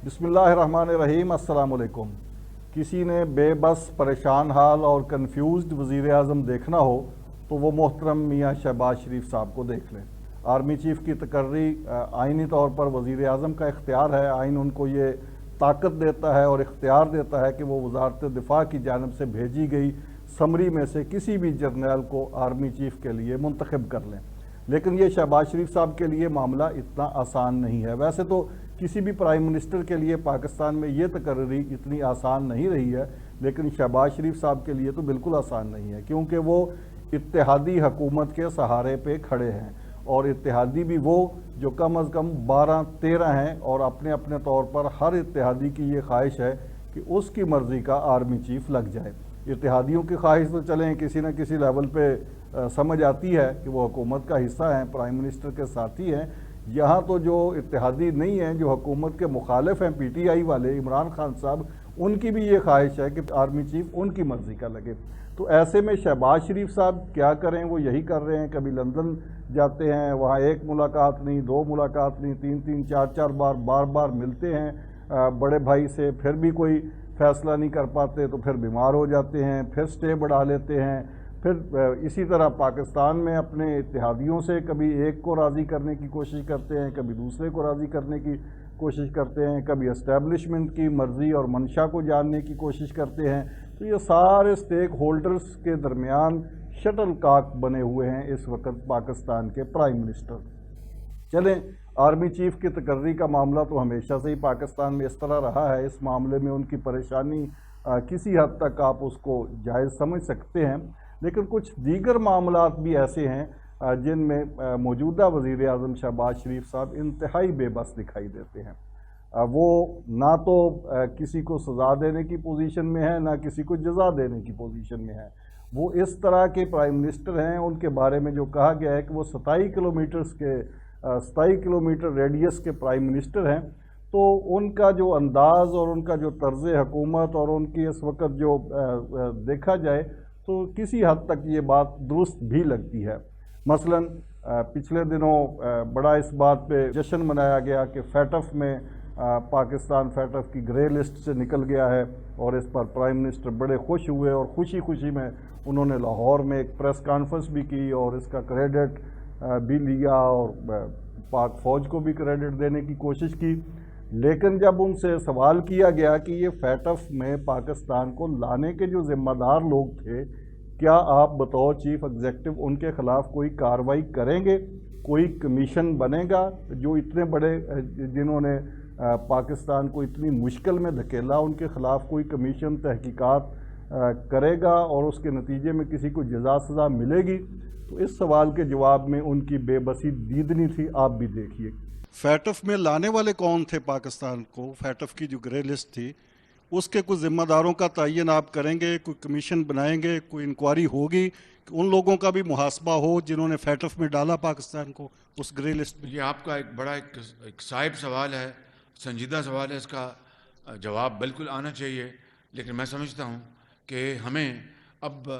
बिस्मिल्लाहिर्रहमानिर्रहीम, अस्सलाम वालेकुम। किसी ने बेबस, परेशान हाल और कंफ्यूज्ड वज़ीर आज़म देखना हो तो वो मोहतरम मियाँ शहबाज शरीफ साहब को देख लें। आर्मी चीफ़ की तकर्री आइनी तौर पर वज़ीर आज़म का इख्तियार है। आइन उनको ये ताकत देता है और इख्तियार देता है कि वो वज़ारत दिफा की जानिब से भेजी गई समरी में से किसी भी जर्नल को आर्मी चीफ़ के लिए मुंतखब कर लें। लेकिन ये शहबाज शरीफ साहब के लिए मामला इतना आसान नहीं है। वैसे तो किसी भी प्राइम मिनिस्टर के लिए पाकिस्तान में ये तकर्री इतनी आसान नहीं रही है, लेकिन शहबाज शरीफ साहब के लिए तो बिल्कुल आसान नहीं है, क्योंकि वो इत्तेहादी हुकूमत के सहारे पे खड़े हैं और इत्तेहादी भी वो जो कम अज़ कम 12-13 हैं और अपने अपने तौर पर हर इत्तेहादी की ये ख्वाहिश है कि उसकी मर्ज़ी का आर्मी चीफ़ लग जाए। इत्तेहादियों की ख्वाहिश तो चलें किसी न किसी लेवल पे समझ आती है कि वो हुकूमत का हिस्सा हैं, प्राइम मिनिस्टर के साथी हैं। यहाँ तो जो इत्तेहादी नहीं हैं, जो हुकूमत के मुखालिफ हैं, PTI वाले, इमरान खान साहब, उनकी भी ये ख्वाहिश है कि आर्मी चीफ़ उनकी मर्ज़ी का लगे। तो ऐसे में शहबाज शरीफ साहब क्या करें? वो यही कर रहे हैं। कभी लंदन जाते हैं, वहाँ एक मुलाकात नहीं, 2 मुलाकात नहीं, 3-3, 4-4 बार बार मिलते हैं बड़े भाई से, फिर भी कोई फ़ैसला नहीं कर पाते, तो फिर बीमार हो जाते हैं, फिर स्टे बढ़ा लेते हैं, फिर इसी तरह पाकिस्तान में अपने इत्तेहादियों से कभी एक को राज़ी करने की कोशिश करते हैं, कभी दूसरे को राज़ी करने की कोशिश करते हैं, कभी एस्टेब्लिशमेंट की मर्ज़ी और मंशा को जानने की कोशिश करते हैं। तो ये सारे स्टेक होल्डर्स के दरमियान शटल कॉक बने हुए हैं इस वक्त पाकिस्तान के प्राइम मिनिस्टर। चलें, आर्मी चीफ़ की तकर्री का मामला तो हमेशा से ही पाकिस्तान में इस तरह रहा है। इस मामले में उनकी परेशानी किसी हद तक आप उसको जायज़ समझ सकते हैं, लेकिन कुछ दीगर मामलात भी ऐसे हैं जिनमें मौजूदा वज़ीर आज़म शहबाज शरीफ साहब इंतहाई बेबस दिखाई देते हैं। वो ना तो किसी को सज़ा देने की पोजीशन में है, ना किसी को जज़ा देने की पोजीशन में है। वो इस तरह के प्राइम मिनिस्टर हैं, उनके बारे में जो कहा गया है कि वो 27 किलोमीटर रेडियस के प्राइम मिनिस्टर हैं, तो उनका जो अंदाज़ और उनका जो तर्ज़ हुकूमत और उनकी इस वक्त जो देखा जाए तो किसी हद तक ये बात दुरुस्त भी लगती है। मसलन पिछले दिनों बड़ा इस बात पे जश्न मनाया गया कि फैटफ में पाकिस्तान फैटफ की ग्रे लिस्ट से निकल गया है और इस पर प्राइम मिनिस्टर बड़े खुश हुए और खुशी में उन्होंने लाहौर में एक प्रेस कॉन्फ्रेंस भी की और इसका क्रेडिट भी लिया और पाक फ़ौज को भी क्रेडिट देने की कोशिश की। लेकिन जब उनसे सवाल किया गया कि ये फैटफ में पाकिस्तान को लाने के जो ज़िम्मेदार लोग थे, क्या आप बतौर चीफ़ एग्जेक्टिव उनके ख़िलाफ़ कोई कार्रवाई करेंगे, कोई कमीशन बनेगा जो इतने बड़े जिन्होंने पाकिस्तान को इतनी मुश्किल में धकेला, उनके ख़िलाफ़ कोई कमीशन तहकीकात करेगा और उसके नतीजे में किसी को जज़ा सज़ा मिलेगी? तो इस सवाल के जवाब में उनकी बेबसी दीदनी थी। आप भी देखिए। फैटफ में लाने वाले कौन थे पाकिस्तान को? फैटफ की जो ग्रे लिस्ट थी उसके कुछ ज़िम्मेदारों का तयन आप करेंगे, कोई कमीशन बनाएंगे, कोई इंक्वायरी होगी कि उन लोगों का भी मुहासबा हो जिन्होंने फैटफ में डाला पाकिस्तान को उस ग्रे लिस्ट में? ये आपका एक बड़ा एक साहिब सवाल है, संजीदा सवाल है, इसका जवाब बिल्कुल आना चाहिए। लेकिन मैं समझता हूँ कि हमें अब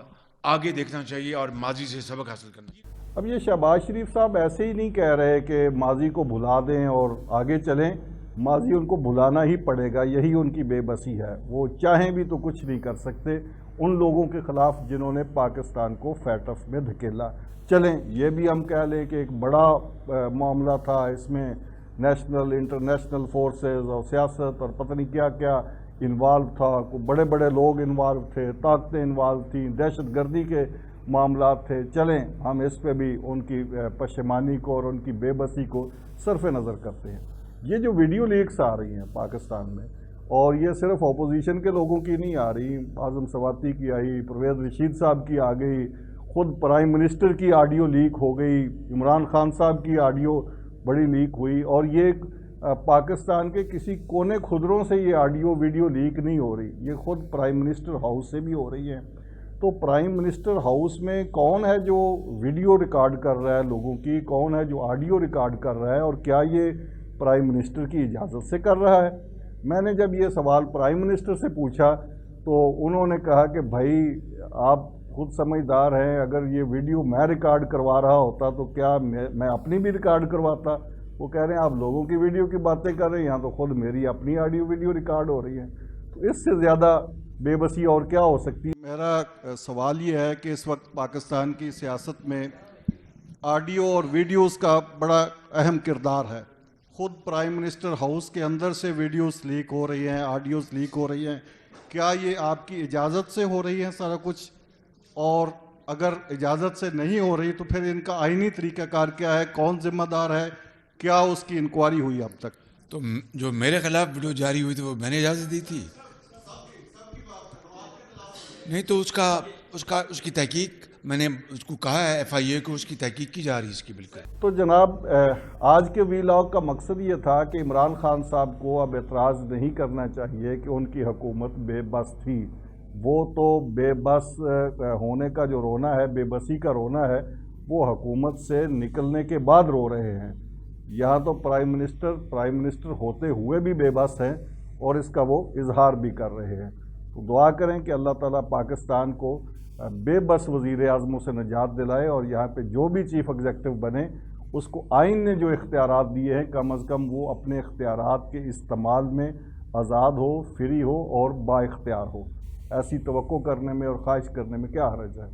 आगे देखना चाहिए और माजी से सबक हासिल करना चाहिए। अब ये शहबाज शरीफ साहब ऐसे ही नहीं कह रहे कि माजी को भुला दें और आगे चलें। माजी उनको भुलाना ही पड़ेगा, यही उनकी बेबसी है। वो चाहें भी तो कुछ नहीं कर सकते उन लोगों के ख़िलाफ़ जिन्होंने पाकिस्तान को फैटफ में धकेला। चलें, ये भी हम कह लें कि एक बड़ा मामला था, इसमें नेशनल इंटरनेशनल फोर्सेस और सियासत और पता नहीं क्या क्या इन्वॉल्व था, बड़े बड़े लोग इन्वॉल्व थे, ताकतें इन्वॉल्व थी, दहशत गर्दी के मामला थे। चलें, हम इस पे भी उनकी पशेमानी को और उनकी बेबसी को सरफ नज़र करते हैं। ये जो वीडियो लीक्स आ रही हैं पाकिस्तान में, और ये सिर्फ अपोजिशन के लोगों की नहीं आ रही, आज़म सवाती की आई, परवेज़ रशीद साहब की आ गई, ख़ुद प्राइम मिनिस्टर की ऑडियो लीक हो गई, इमरान खान साहब की ऑडियो बड़ी लीक हुई, और ये पाकिस्तान के किसी कोने खुदरों से ये ऑडियो वीडियो लीक नहीं हो रही, ये ख़ुद प्राइम मिनिस्टर हाउस से भी हो रही है। तो प्राइम मिनिस्टर हाउस में कौन है जो वीडियो रिकॉर्ड कर रहा है लोगों की, कौन है जो ऑडियो रिकॉर्ड कर रहा है, और क्या ये प्राइम मिनिस्टर की इजाज़त से कर रहा है? मैंने जब ये सवाल प्राइम मिनिस्टर से पूछा तो उन्होंने कहा कि भाई आप खुद समझदार हैं, अगर ये वीडियो मैं रिकॉर्ड करवा रहा होता तो क्या मैं अपनी भी रिकॉर्ड करवाता। وہ کہہ رہے ہیں آپ لوگوں کی ویڈیو کی باتیں کر رہے ہیں، یہاں تو خود میری اپنی آڈیو ویڈیو ریکارڈ ہو رہی ہے. تو اس سے زیادہ بے بسی اور کیا ہو سکتی ہے؟ میرا سوال یہ ہے کہ اس وقت پاکستان کی سیاست میں آڈیو اور ویڈیوز کا بڑا اہم کردار ہے. خود پرائم منسٹر ہاؤس کے اندر سے ویڈیوز لیک ہو رہی ہیں، آڈیوز لیک ہو رہی ہیں. کیا یہ آپ کی اجازت سے ہو رہی ہیں سارا کچھ؟ اور اگر اجازت سے نہیں ہو رہی تو پھر ان کا آئینی طریقہ کار کیا ہے؟ کون ذمہ دار ہے؟ کیا اس کی انکوائری ہوئی اب تک؟ تو جو میرے خلاف ویڈیو جاری ہوئی تھی وہ میں نے اجازت دی تھی. نہیں تو اس کی تحقیق میں نے اس کو کہا ہے FIA کو اس کی تحقیق کی جا رہی ہے اس کی بالکل. تو جناب آج کے ویلاگ کا مقصد یہ تھا کہ عمران خان صاحب کو اب اعتراض نہیں کرنا چاہیے کہ ان کی حکومت بے بس تھی. وہ تو بے بس ہونے کا جو رونا ہے، بے بسی کا رونا ہے، وہ حکومت سے نکلنے کے بعد رو رہے ہیں. یہاں تو پرائم منسٹر ہوتے ہوئے بھی بے بس ہیں اور اس کا وہ اظہار بھی کر رہے ہیں. تو دعا کریں کہ اللہ تعالیٰ پاکستان کو بے بس وزیر اعظموں سے نجات دلائے اور یہاں پہ جو بھی چیف ایگزیکٹو بنے اس کو آئین نے جو اختیارات دیے ہیں کم از کم وہ اپنے اختیارات کے استعمال میں آزاد ہو، فری ہو اور با اختیار ہو. ایسی توقع کرنے میں اور خواہش کرنے میں کیا حرج ہے؟